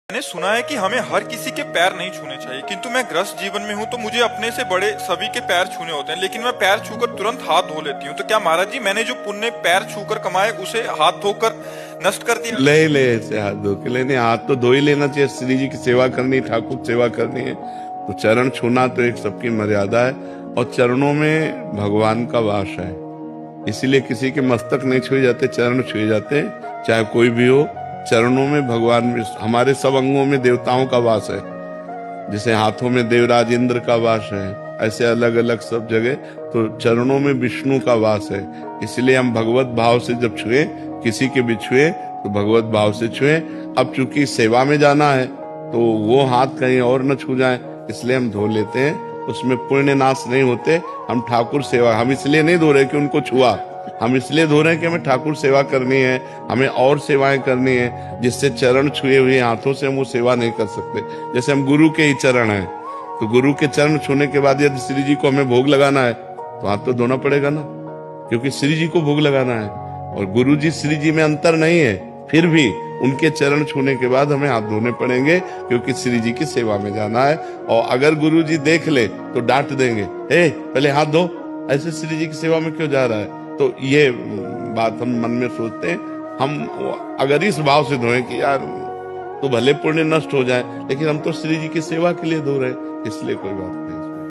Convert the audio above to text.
मैंने सुना है कि हमें हर किसी के पैर नहीं छूने चाहिए, किंतु मैं गृहस्थ जीवन में हूँ तो मुझे अपने से बड़े सभी के पैर छूने होते हैं, लेकिन मैं पैर छूकर तुरंत हाथ धो लेती हूँ। तो क्या महाराज जी, मैंने जो पुण्य पैर छूकर कमाए उसे हाथ धोकर नष्ट कर दिया? ले ले ऐसे हाथ धो के लेने, हाथ तो धो ही लेना चाहिए। श्री जी की सेवा करनी, ठाकुर की सेवा करनी है तो चरण छूना तो एक सबकी मर्यादा है, और चरणों में भगवान का वास है, इसीलिए किसी के मस्तक नहीं छुए जाते, चरण छुए जाते, चाहे कोई भी हो। चरणों में भगवान में, हमारे सब अंगों में देवताओं का वास है, जैसे हाथों में देवराज इंद्र का वास है, ऐसे अलग अलग सब जगह तो चरणों में विष्णु का वास है। इसलिए हम भगवत भाव से जब छुए, किसी के भी छुए तो भगवत भाव से छुए। अब चूंकि सेवा में जाना है तो वो हाथ कहीं और न छू जाए, इसलिए हम धो लेते हैं, उसमें पुण्य नाश नहीं होते। हम ठाकुर सेवा, हम इसलिए नहीं धो रहे कि उनको छुआ, हम इसलिए धो रहे हैं कि हमें ठाकुर सेवा करनी है, हमें और सेवाएं करनी है, जिससे चरण छुए हुए हाथों से हम वो सेवा नहीं कर सकते। जैसे हम गुरु के ही चरण हैं, तो गुरु के चरण छूने के बाद यदि श्री जी को हमें भोग लगाना है तो हाथ तो धोना पड़ेगा ना, क्योंकि श्री जी को भोग लगाना है। और गुरु जी श्री जी में अंतर नहीं है, फिर भी उनके चरण छूने के बाद हमें हाथ धोने पड़ेंगे, क्योंकि श्री जी की सेवा में जाना है। और अगर गुरु जी देख ले तो डांट देंगे, पहले हाथ धो, ऐसे श्री जी की सेवा में क्यों जा रहा है। तो ये बात हम मन में सोचते हैं। हम अगर इस भाव से धोएं कि यार तो भले पुण्य नष्ट हो जाए, लेकिन हम तो श्री जी की सेवा के लिए धो रहे हैं, इसलिए कोई बात नहीं।